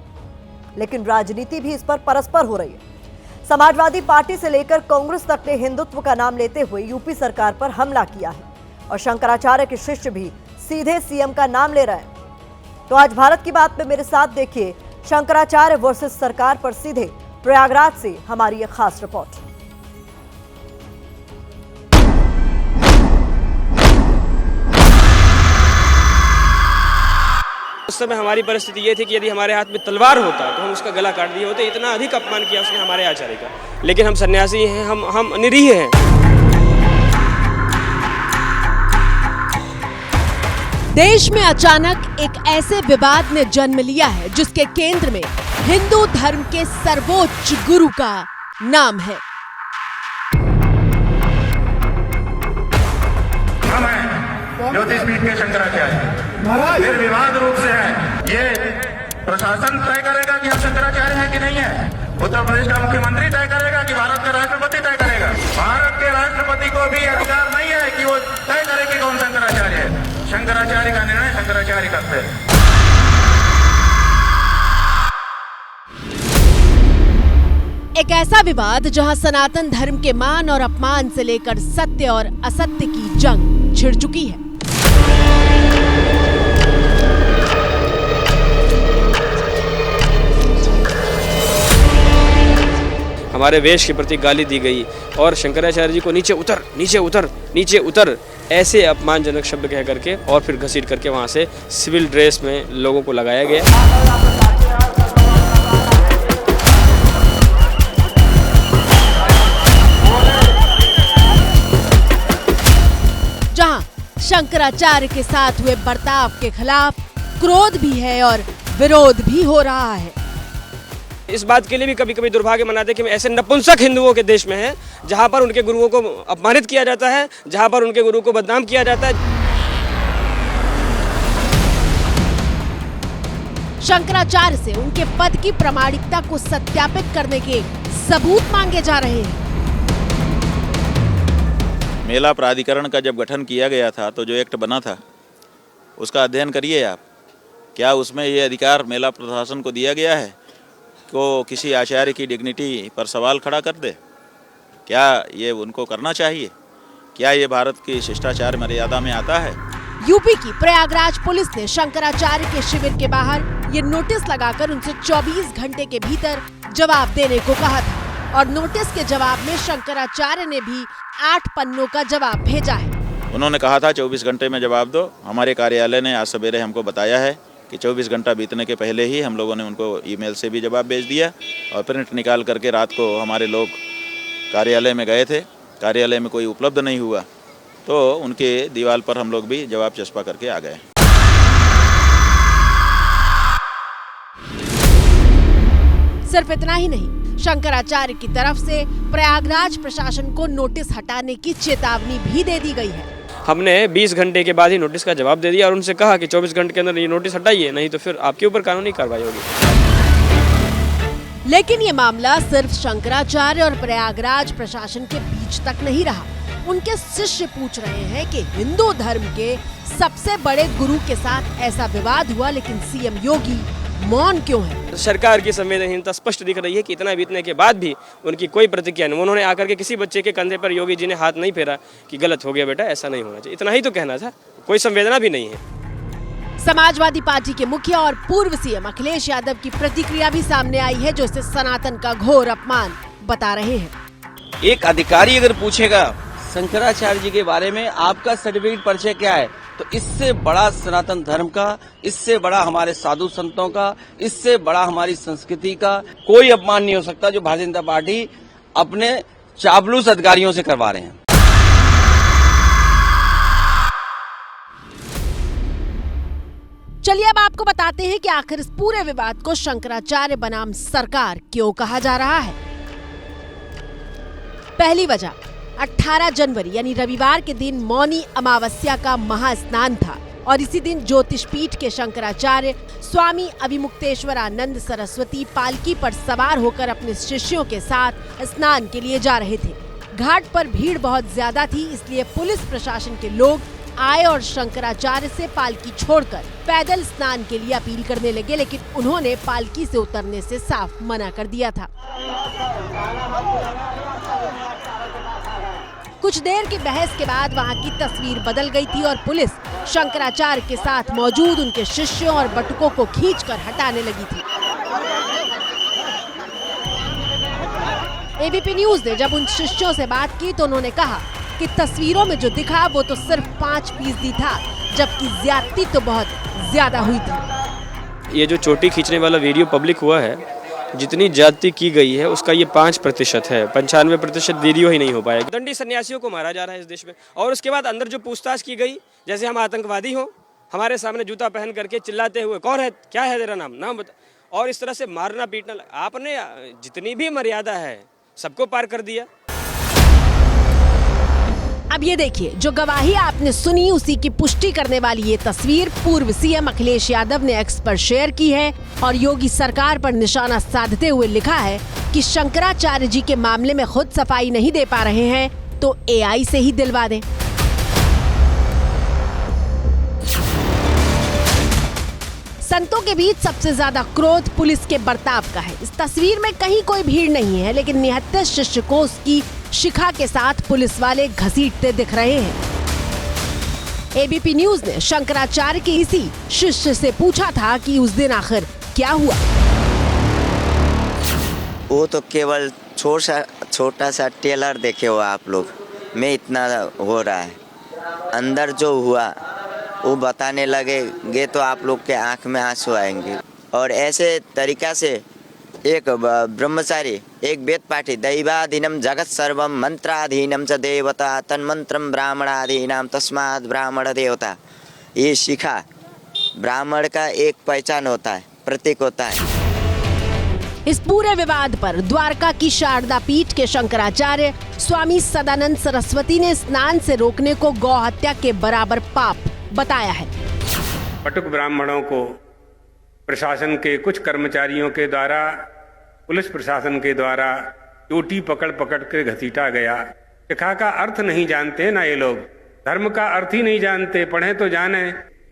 Speaker 2: लेकिन राजनीति भी इस पर परस्पर हो रही है। समाजवादी पार्टी से लेकर कांग्रेस तक ने हिंदुत्व का नाम लेते हुए यूपी सरकार पर हमला किया है और शंकराचार्य के शिष्य भी सीधे सीएम का नाम ले रहे हैं। तो आज भारत की बात में मेरे साथ देखिए शंकराचार्य वर्सेस सरकार पर सीधे प्रयागराज से हमारी ये खास रिपोर्ट।
Speaker 21: उस समय हमारी परिस्थिति ये थी कि यदि हमारे हाथ में तलवार होता तो हम उसका गला काट दिए होते। इतना अधिक अपमान किया उसने हमारे आचार्य का, लेकिन हम सन्यासी हैं, हम निरीह हैं।
Speaker 22: देश में अचानक एक ऐसे विवाद ने जन्म लिया है जिसके केंद्र में हिंदू धर्म के सर्वोच्च गुरु का नाम है।
Speaker 23: हम हैं ज्योतिष पीठ के शंकराचार्य। फिर विवाद रूप से है, ये प्रशासन तय करेगा कि हम शंकराचार्य हैं कि नहीं है। उत्तर प्रदेश का मुख्यमंत्री तय करेगा कि भारत का राष्ट्रपति तय करेगा। भारत के राष्ट्रपति को भी अधिकार नहीं है कि वो तय करे कि कौन शंकराचार्य है। शंकराचार्य का निर्णय शंकराचार्य करते हैं।
Speaker 22: एक ऐसा विवाद जहां सनातन धर्म के मान और अपमान से लेकर सत्य और असत्य की जंग छिड़ चुकी है।
Speaker 21: हमारे वेश के प्रति गाली दी गई और शंकराचार्य जी को नीचे उतर, नीचे उतर, नीचे उतर, ऐसे अपमानजनक शब्द कह करके और फिर घसीट करके वहां से सिविल ड्रेस में लोगों को लगाया गया।
Speaker 22: जहां शंकराचार्य के साथ हुए बर्ताव के खिलाफ क्रोध भी है और विरोध भी हो रहा है।
Speaker 21: इस बात के लिए भी कभी कभी दुर्भाग्य मनाते कि हम ऐसे नपुंसक हिंदुओं के देश में हैं जहां पर उनके गुरुओं को अपमानित किया जाता है, जहां पर उनके गुरु को बदनाम किया जाता है।
Speaker 22: शंकराचार्य से उनके पद की प्रामाणिकता को सत्यापित करने के सबूत मांगे जा रहे हैं।
Speaker 19: मेला प्राधिकरण का जब गठन किया गया था तो जो एक्ट बना था उसका अध्ययन करिए आप। क्या उसमें ये अधिकार मेला प्रशासन को दिया गया है को किसी आचार्य की डिग्निटी पर सवाल खड़ा कर दे? क्या ये उनको करना चाहिए? क्या ये भारत की शिष्टाचार मर्यादा में आता है?
Speaker 22: यूपी की प्रयागराज पुलिस ने शंकराचार्य के शिविर के बाहर ये नोटिस लगाकर उनसे 24 घंटे के भीतर जवाब देने को कहा था और नोटिस के जवाब में शंकराचार्य ने भी 8 पन्नों का जवाब भेजा है।
Speaker 19: उन्होंने कहा था 24 घंटे में जवाब दो। हमारे कार्यालय ने आज सवेरे हमको बताया है कि 24 घंटा बीतने के पहले ही हम लोगों ने उनको ईमेल से भी जवाब भेज दिया और प्रिंट निकाल करके रात को हमारे लोग कार्यालय में गए थे। कार्यालय में कोई उपलब्ध नहीं हुआ तो उनके दीवार पर हम लोग भी जवाब चस्पा करके आ गए।
Speaker 22: सिर्फ इतना ही नहीं, शंकराचार्य की तरफ से प्रयागराज प्रशासन को नोटिस हटाने की चेतावनी भी दे दी गई है।
Speaker 21: हमने 20 घंटे के बाद ही नोटिस का जवाब दे दिया और उनसे कहा कि 24 घंटे के अंदर ये नोटिस हटाइए, नहीं तो फिर आपके ऊपर कानूनी कार्रवाई होगी।
Speaker 22: लेकिन ये मामला सिर्फ शंकराचार्य और प्रयागराज प्रशासन के बीच तक नहीं रहा। उनके शिष्य पूछ रहे हैं कि हिंदू धर्म के सबसे बड़े गुरु के साथ ऐसा विवाद हुआ, लेकिन सीएम योगी मौन क्यों है?
Speaker 21: सरकार की संवेदनहीनता स्पष्ट दिख रही है कि इतना बीतने के बाद भी उनकी कोई प्रतिक्रिया नहीं। उन्होंने आकर के किसी बच्चे के कंधे पर योगी जी ने हाथ नहीं फेरा कि गलत हो गया बेटा, ऐसा नहीं होना चाहिए, इतना ही तो कहना था, कोई संवेदना भी नहीं है।
Speaker 22: समाजवादी पार्टी के मुखिया और पूर्व सीएम अखिलेश यादव की प्रतिक्रिया भी सामने आई है, जो इसे सनातन का घोर अपमान बता रहे हैं।
Speaker 4: एक अधिकारी अगर पूछेगा शंकराचार्य जी के बारे में आपका सर्टिफिकेट परिचय क्या है, तो इससे बड़ा सनातन धर्म का, इससे बड़ा हमारे साधु संतों का, इससे बड़ा हमारी संस्कृति का कोई अपमान नहीं हो सकता जो भारतीय जनता पार्टी अपने चापलूस अधिकारियों से करवा रहे हैं।
Speaker 22: चलिए अब आपको बताते हैं कि आखिर इस पूरे विवाद को शंकराचार्य बनाम सरकार क्यों कहा जा रहा है। पहली वजह 18 जनवरी यानी रविवार के दिन मौनी अमावस्या का महास्नान था और इसी दिन ज्योतिष पीठ के शंकराचार्य स्वामी अभिमुक्तेश्वरानंद सरस्वती पालकी पर सवार होकर अपने शिष्यों के साथ स्नान के लिए जा रहे थे। घाट पर भीड़ बहुत ज्यादा थी, इसलिए पुलिस प्रशासन के लोग आए और शंकराचार्य से पालकी छोड़कर पैदल स्नान के लिए अपील करने लगे, लेकिन उन्होंने पालकी से उतरने से साफ मना कर दिया था। कुछ देर की बहस के बाद वहां की तस्वीर बदल गई थी और पुलिस शंकराचार्य के साथ मौजूद उनके शिष्यों और बटुकों को खींचकर हटाने लगी थी। एबीपी न्यूज ने जब उन शिष्यों से बात की तो उन्होंने कहा कि तस्वीरों में जो दिखा वो तो सिर्फ 5% था, जबकि ज्यादती तो बहुत ज्यादा हुई थी।
Speaker 21: ये जो चोटी खींचने वाला वीडियो पब्लिक हुआ है, जितनी ज्यादती की गई है उसका ये 5% है, 95% वीडियो ही नहीं हो पाएगा। दंडी सन्यासियों को मारा जा रहा है इस देश में, और उसके बाद अंदर जो पूछताछ की गई, जैसे हम आतंकवादी हो, हमारे सामने जूता पहन करके चिल्लाते हुए कौन है, क्या है तेरा नाम बता, और इस तरह से मारना पीटना, आपने जितनी भी मर्यादा है सबको पार कर दिया।
Speaker 22: अब ये देखिए, जो गवाही आपने सुनी उसी की पुष्टि करने वाली ये तस्वीर पूर्व सीएम अखिलेश यादव ने एक्स पर शेयर की है और योगी सरकार पर निशाना साधते हुए लिखा है कि शंकराचार्य जी के मामले में खुद सफाई नहीं दे पा रहे हैं तो एआई से ही दिलवा दें। संतों के बीच सबसे ज्यादा क्रोध पुलिस के बर्ताव का है। इस तस्वीर में कहीं कोई भीड़ नहीं है, लेकिन निहत्थे शिष्य को उसकी शिखा के साथ पुलिस वाले घसीटते दिख रहे हैं। एबीपी न्यूज ने शंकराचार्य के इसी शिष्य से पूछा था कि उस दिन आखिर क्या हुआ।
Speaker 1: वो तो केवल छोटा सा टेलर देखे हो आप लोग में इतना हो रहा है, अंदर जो हुआ वो बताने लगेंगे तो आप लोग के आंख में आंसू आएंगे। और ऐसे तरीका से एक ब्रह्मचारी, एक वेद पाठी, दैवाधीनम जगत सर्वम मंत्राधीनम च देवता तन्मंत्रम ब्राह्मणाधीनम तस्मात् ब्राह्मण देवता, ये शिखा ब्राह्मण का एक पहचान होता है, प्रतीक होता है।
Speaker 22: इस पूरे विवाद पर द्वारका की शारदा पीठ के शंकराचार्य स्वामी सदानंद सरस्वती ने स्नान से रोकने को गौ हत्या के बराबर पाप बताया है।
Speaker 7: बटुक ब्राह्मणों को प्रशासन के कुछ कर्मचारियों के द्वारा, पुलिस प्रशासन के द्वारा चोटी पकड़ के घसीटा गया। शिखा का अर्थ नहीं जानते ना ये लोग, धर्म का अर्थ ही नहीं जानते। पढ़े तो जाने,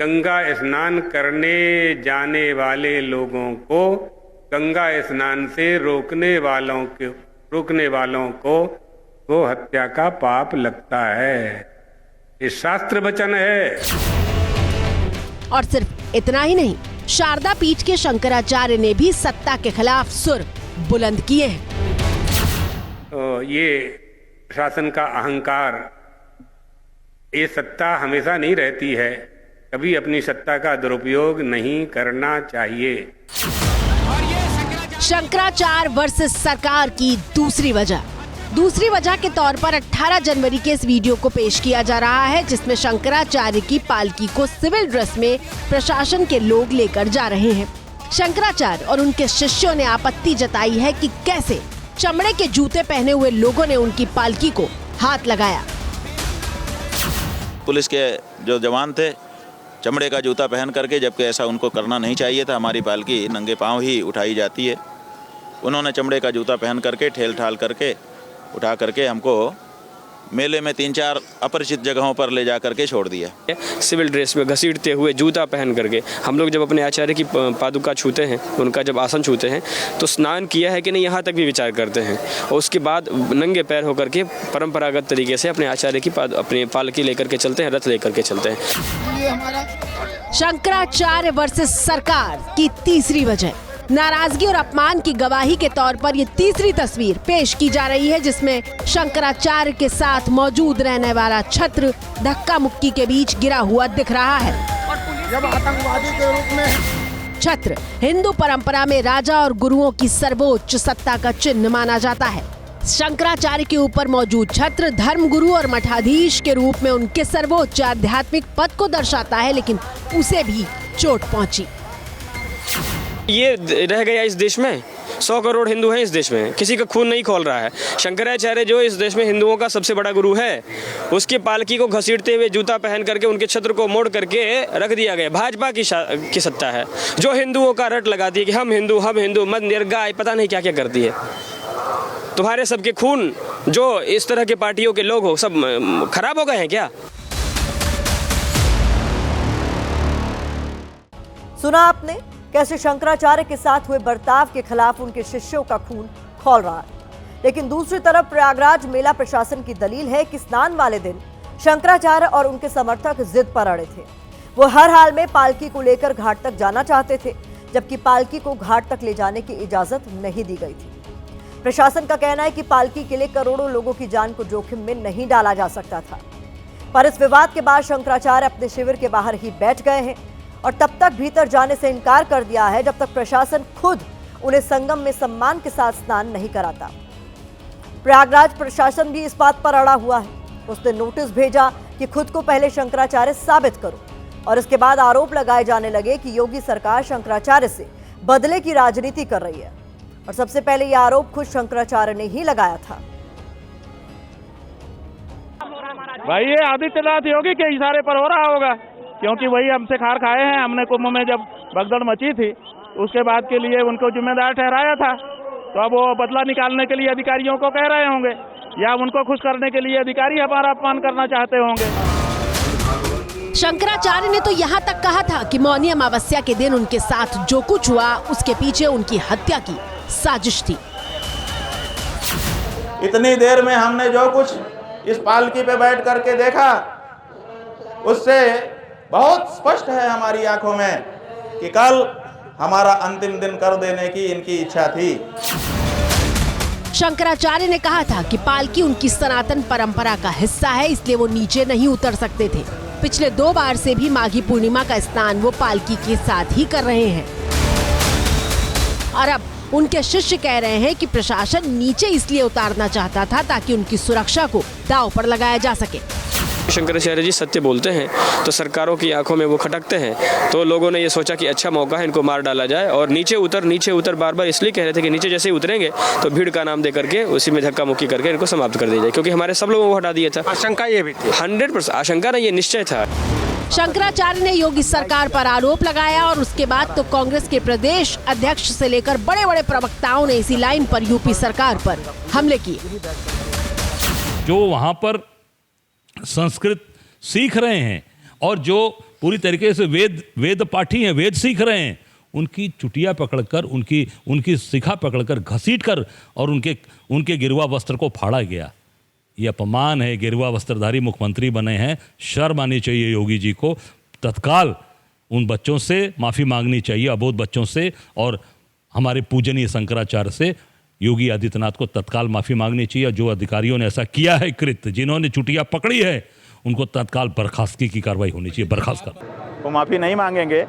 Speaker 7: गंगा स्नान करने जाने वाले लोगों को गंगा स्नान से रोकने वालों को गो हत्या का पाप लगता है, ये शास्त्र वचन है।
Speaker 22: और सिर्फ इतना ही नहीं, शारदा पीठ के शंकराचार्य ने भी सत्ता के खिलाफ सुर बुलंद किए हैं।
Speaker 7: तो ये प्रशासन का अहंकार, ये सत्ता हमेशा नहीं रहती है, कभी अपनी सत्ता का दुरुपयोग नहीं करना चाहिए।
Speaker 22: शंकराचार्य वर्सेस सरकार की दूसरी वजह के तौर पर 18 जनवरी के इस वीडियो को पेश किया जा रहा है, जिसमें शंकराचार्य की पालकी को सिविल ड्रेस में प्रशासन के लोग लेकर जा रहे हैं। शंकराचार्य और उनके शिष्यों ने आपत्ति जताई है कि कैसे चमड़े के जूते पहने हुए लोगों ने उनकी पालकी को हाथ लगाया।
Speaker 19: पुलिस के जो जवान थे चमड़े का जूता पहन करके, जबकि ऐसा उनको करना नहीं चाहिए था, हमारी पालकी नंगे पांव ही उठाई जाती है। उन्होंने चमड़े का जूता पहन करके ठेल ठाल करके उठा करके हमको मेले में 3-4 अपरिचित जगहों पर ले जा करके छोड़ दिया।
Speaker 21: सिविल ड्रेस में घसीटते हुए, जूता पहन करके हम लोग जब अपने आचार्य की पादुका छूते हैं, उनका जब आसन छूते हैं, तो स्नान किया है कि नहीं यहाँ तक भी विचार करते हैं। और उसके बाद नंगे पैर होकर के परंपरागत तरीके से अपने आचार्य की अपनी पालकी लेकर के चलते हैं, रथ लेकर के चलते हैं।
Speaker 22: शंकराचार्य वर्सेस सरकार की तीसरी वजह, नाराजगी और अपमान की गवाही के तौर पर ये तीसरी तस्वीर पेश की जा रही है, जिसमें शंकराचार्य के साथ मौजूद रहने वाला छत्र धक्का मुक्की के बीच गिरा हुआ दिख रहा है।
Speaker 23: जब आतंकवादी के रूप में
Speaker 22: छत्र हिंदू परंपरा में राजा और गुरुओं की सर्वोच्च सत्ता का चिन्ह माना जाता है। शंकराचार्य के ऊपर मौजूद छत्र धर्मगुरु और मठाधीश के रूप में उनके सर्वोच्च आध्यात्मिक पद को दर्शाता है, लेकिन उसे भी चोट पहुंची।
Speaker 21: ये रह गया इस देश में। 100 करोड़ हिंदू हैं इस देश में, किसी का खून नहीं खोल रहा है। शंकराचार्य जो इस देश में हिंदुओं का सबसे बड़ा गुरु है, उसकी पालकी को घसीटते हुए जूता पहन करके उनके छत्र को मोड़ करके रख दिया गया। भाजपा की सत्ता है जो हिंदुओं का रट लगाती है कि हम हिंदू मंदिर गाय पता नहीं क्या क्या करती है। तुम्हारे सबके खून जो इस तरह के पार्टियों के लोग हो सब खराब हो गए हैं क्या?
Speaker 2: सुना आपने कैसे शंकराचार्य के साथ हुए बर्ताव के खिलाफ उनके शिष्यों का खून खौल रहा है। लेकिन दूसरी तरफ प्रयागराज मेला प्रशासन की दलील है कि स्नान वाले दिन शंकराचार्य और उनके समर्थक जिद पर अड़े थे। वो हर हाल में पालकी को लेकर घाट तक जाना चाहते थे, जबकि पालकी को घाट तक ले जाने की इजाजत नहीं दी गई थी। प्रशासन का कहना है कि पालकी के लिए करोड़ों लोगों की जान को जोखिम में नहीं डाला जा सकता था। पर इस विवाद के बाद शंकराचार्य अपने शिविर के बाहर ही बैठ गए हैं और तब तक भीतर जाने से इनकार कर दिया है जब तक प्रशासन खुद उन्हें संगम में सम्मान के साथ स्नान नहीं कराता। प्रयागराज प्रशासन भी इस बात पर अड़ा हुआ है। उसने नोटिस भेजा कि खुद को पहले शंकराचार्य साबित करो, और इसके बाद आरोप लगाए जाने लगे कि योगी सरकार शंकराचार्य से बदले की राजनीति कर रही है। और सबसे पहले यह आरोप खुद शंकराचार्य ने ही लगाया था।
Speaker 9: भाई ये आदित्यनाथ योगी के इशारे पर हो रहा होगा, क्योंकि वही हमसे खार खाए हैं। हमने कुंभ में जब भगदड़ मची थी उसके बाद के लिए उनको जिम्मेदार ठहराया था, तो अब वो बदला निकालने के लिए अधिकारियों को कह रहे होंगे, या उनको खुश करने के लिए अधिकारी हमारा अपमान करना चाहते होंगे।
Speaker 22: शंकराचार्य ने तो यहाँ तक कहा था कि मौनी अमावस्या के दिन उनके साथ जो कुछ हुआ उसके पीछे उनकी हत्या की साजिश थी।
Speaker 6: इतनी देर में हमने जो कुछ इस पालकी पे बैठ करके देखा उससे बहुत स्पष्ट है हमारी आंखों में कि कल हमारा अंतिम दिन कर देने की इनकी इच्छा थी।
Speaker 22: शंकराचार्य ने कहा था कि पालकी उनकी सनातन परंपरा का हिस्सा है, इसलिए वो नीचे नहीं उतर सकते थे। पिछले 2 बार से भी माघी पूर्णिमा का स्नान वो पालकी के साथ ही कर रहे हैं, और अब उनके शिष्य कह रहे हैं कि प्रशासन नीचे इसलिए उतारना चाहता था ताकि उनकी सुरक्षा को दांव पर लगाया जा सके।
Speaker 21: शंकराचार्य जी सत्य बोलते हैं तो सरकारों की आंखों में वो खटकते हैं, तो लोगों ने ये सोचा कि अच्छा मौका है, इनको मार डाला जाए। और नीचे उतर बार बार इसलिए कह रहे थे कि नीचे जैसे ही उतरेंगे तो भीड़ का नाम दे करके उसी में धक्का मुक्की करके इनको समाप्त कर दिया जाए, क्योंकि हमारे सब लोगों को हटा दिया था।
Speaker 3: आशंका ये भी थी,
Speaker 21: 100% आशंका नहीं, ये निश्चय था।
Speaker 22: शंकराचार्य ने योगी सरकार पर आरोप लगाया और उसके बाद तो कांग्रेस के प्रदेश अध्यक्ष से लेकर बड़े बड़े प्रवक्ताओं ने इसी लाइन पर यूपी सरकार पर हमले किए।
Speaker 10: जो वहाँ पर संस्कृत सीख रहे हैं और जो पूरी तरीके से वेद पाठी हैं, वेद सीख रहे हैं, उनकी चुटिया पकड़कर उनकी शिखा पकड़कर घसीटकर और उनके गिरवा वस्त्र को फाड़ा गया। ये अपमान है। गिरवा वस्त्रधारी मुख्यमंत्री बने हैं, शर्म आनी चाहिए योगी जी को। तत्काल उन बच्चों से माफ़ी मांगनी चाहिए, अबोध बच्चों से, और हमारे पूजनीय शंकराचार्य से योगी आदित्यनाथ को तत्काल माफ़ी मांगनी चाहिए। जो अधिकारियों ने ऐसा किया है कृत्य, जिन्होंने चुटिया पकड़ी है, उनको तत्काल बर्खास्तगी की कार्रवाई होनी चाहिए। बर्खास्त कर
Speaker 6: वो माफ़ी नहीं मांगेंगे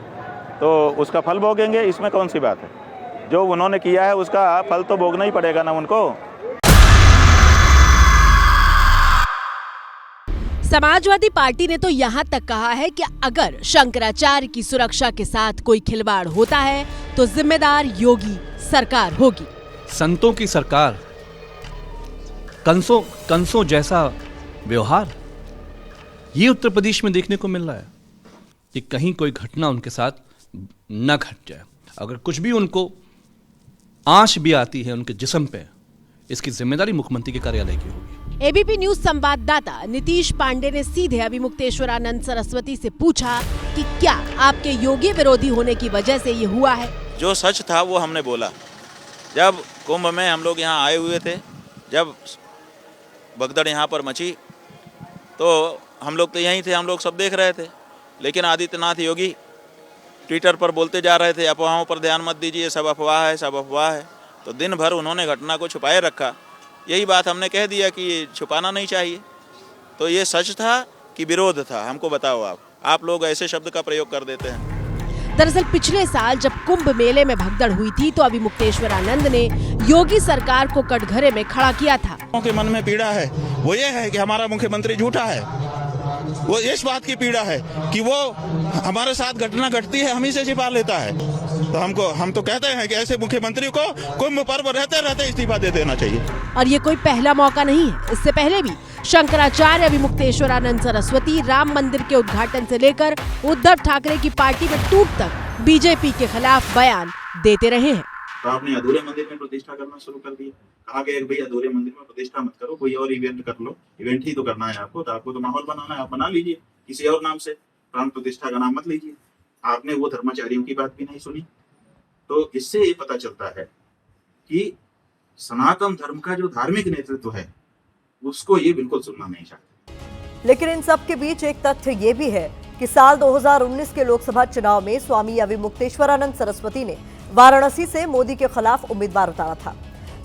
Speaker 6: तो उसका फल भोगेंगे, इसमें कौन सी बात है। जो उन्होंने किया है उसका फल तो भोगना ही पड़ेगा ना उनको।
Speaker 22: समाजवादी पार्टी ने तो यहाँ तक कहा है कि अगर शंकराचार्य की सुरक्षा के साथ कोई खिलवाड़ होता है तो जिम्मेदार योगी सरकार होगी।
Speaker 11: संतों की सरकार, कंसों जैसा व्यवहार, ये उत्तर प्रदेश में देखने को मिल रहा है कि कहीं कोई घटना उनके साथ न घट जाए। अगर कुछ भी उनको आंच भी आती है उनके जिस्म पे, इसकी जिम्मेदारी मुख्यमंत्री के कार्यालय की होगी।
Speaker 22: एबीपी न्यूज संवाददाता नीतीश पांडे ने सीधे अभिमुक्तेश्वरानंद सरस्वती से पूछा कि क्या आपके योगी विरोधी होने की वजह से ये हुआ है।
Speaker 19: जो सच था वो हमने बोला। जब कुंभ में हम लोग यहाँ आए हुए थे, जब भगदड़ यहाँ पर मची, तो हम लोग तो यहीं थे, हम लोग सब देख रहे थे। लेकिन आदित्यनाथ योगी ट्विटर पर बोलते जा रहे थे अफवाहों पर ध्यान मत दीजिए, सब अफवाह है, सब अफवाह है। तो दिन भर उन्होंने घटना को छुपाए रखा। यही बात हमने कह दिया कि ये छुपाना नहीं चाहिए। तो ये सच था कि विरोध था, हमको बताओ आप लोग ऐसे शब्द का प्रयोग कर देते हैं।
Speaker 22: दरअसल पिछले साल जब कुंभ मेले में भगदड़ हुई थी तो अभिमुक्तेश्वरानंद ने योगी सरकार को कटघरे में खड़ा किया था।
Speaker 6: लोगों के मन में पीड़ा है, वो ये है कि हमारा मुख्यमंत्री झूठा है। वो इस बात की पीड़ा है कि वो हमारे साथ घटना घटती है, हम ही से छिपा लेता है। तो हम तो कहते हैं कि ऐसे मुख्यमंत्री को कुंभ पर्व रहते रहते इस्तीफा दे देना चाहिए।
Speaker 22: और ये कोई पहला मौका नहीं है। इससे पहले भी शंकराचार्य अभिमुक्तेश्वरानंद सरस्वती राम मंदिर के उद्घाटन से लेकर उद्धव ठाकरे की पार्टी में टूट तक बीजेपी के खिलाफ बयान देते रहे हैं।
Speaker 6: तो आपने अधूरे मंदिर में प्रतिष्ठा करना शुरू कर दिया। कहा गया भाई अधूरे मंदिर में प्रतिष्ठा मत करो, कोई और इवेंट कर लो। इवेंट ही तो करना है आपको, तो आपको तो माहौल बनाना है, आप बना लीजिए किसी और नाम से, प्राण प्रतिष्ठा का नाम मत लीजिए। आपने वो धर्माचार्यों की बात भी नहीं सुनी। तो इससे ये पता चलता है कि सनातन धर्म का जो धार्मिक नेतृत्व है उसको ये बिल्कुल सुनना नहीं चाहते।
Speaker 2: लेकिन इन सब के बीच एक तथ्य ये भी है कि साल 2019 के लोकसभा चुनाव में स्वामी अभिमुक्तेश्वरानंद सरस्वती ने वाराणसी से मोदी के खिलाफ उम्मीदवार उतारा था।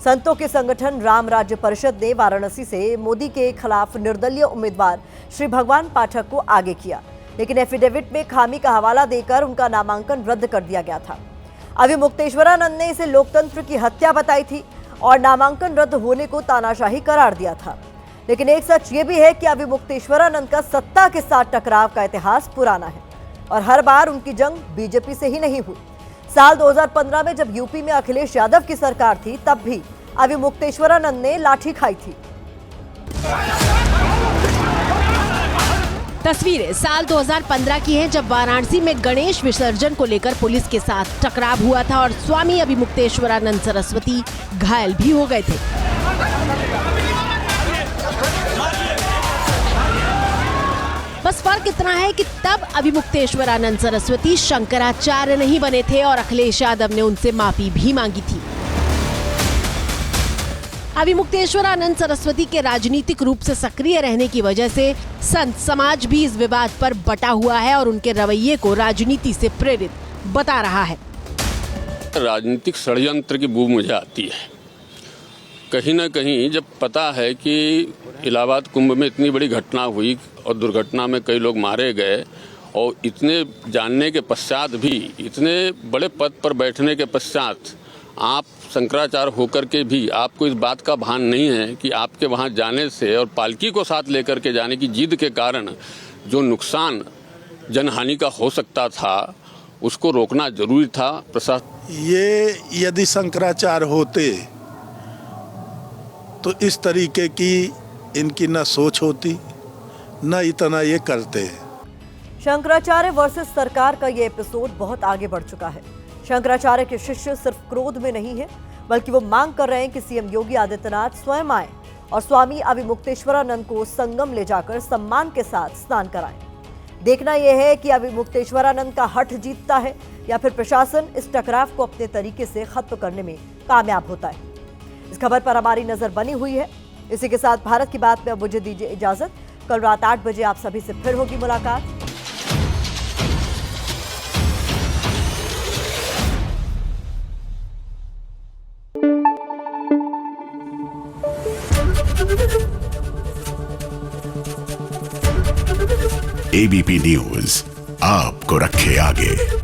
Speaker 2: संतों के संगठन राम राज्य परिषद ने वाराणसी से मोदी के खिलाफ निर्दलीय उम्मीदवार श्री भगवान पाठक को आगे किया, लेकिन एफिडेविट में खामी का हवाला देकर उनका नामांकन रद्द कर दिया गया था। अभिमुक्तेश्वरानंद ने इसे लोकतंत्र की हत्या बताई थी और नामांकन रद्द होने को तानाशाही करार दिया था। लेकिन एक सच ये भी है कि अभिमुक्तेश्वरानंद का सत्ता के साथ टकराव का इतिहास पुराना है और हर बार उनकी जंग बीजेपी से ही नहीं हुई। साल 2015 में जब यूपी में अखिलेश यादव की सरकार थी तब भी अभिमुक्तेश्वरानंद ने लाठी खाई थी।
Speaker 22: तस्वीरें साल 2015 की हैं जब वाराणसी में गणेश विसर्जन को लेकर पुलिस के साथ टकराव हुआ था और स्वामी अभिमुक्तेश्वरानंद सरस्वती घायल भी हो गए थे। बस फर्क इतना है कि तब अभिमुक्तेश्वरानंद सरस्वती शंकराचार्य नहीं बने थे और अखिलेश यादव ने उनसे माफी भी मांगी थी। अभिमुक्तेश्वरानंद सरस्वती के राजनीतिक रूप से सक्रिय रहने की वजह से संत समाज भी इस विवाद पर बटा हुआ है और उनके रवैये को राजनीति से प्रेरित बता रहा है।
Speaker 8: राजनीतिक षड्यंत्र की बू मुझे आती है। कहीं ना कहीं जब पता है कि इलाहाबाद कुंभ में इतनी बड़ी घटना हुई और दुर्घटना में कई लोग मारे गए और इतने जानने के पश्चात भी, इतने बड़े पद पर बैठने के पश्चात आप शंकराचार्य होकर के भी आपको इस बात का भान नहीं है कि आपके वहां जाने से और पालकी को साथ लेकर के जाने की जिद के कारण जो नुकसान जनहानि का हो सकता था उसको रोकना जरूरी था। प्रशासन
Speaker 12: ये यदि शंकराचार्य होते तो इस तरीके की इनकी न सोच होती न इतना ये करते।
Speaker 2: शंकराचार्य वर्सेस सरकार का ये एपिसोड बहुत आगे बढ़ चुका है। शंकराचार्य के शिष्य सिर्फ क्रोध में नहीं है बल्कि वो मांग कर रहे हैं कि सीएम योगी आदित्यनाथ स्वयं आए और स्वामी अभिमुक्तेश्वरानंद को संगम ले जाकर सम्मान के साथ स्नान कराएं। देखना यह है कि अभिमुक्तेश्वरानंद का हठ जीतता है या फिर प्रशासन इस टकराव को अपने तरीके से खत्म करने में कामयाब होता है। इस खबर पर हमारी नजर बनी हुई है। इसी के साथ भारत की बात में अब मुझे दीजिए इजाजत। कल रात 8 बजे आप सभी से फिर होगी मुलाकात।
Speaker 13: एबीपी न्यूज आपको रखे आगे।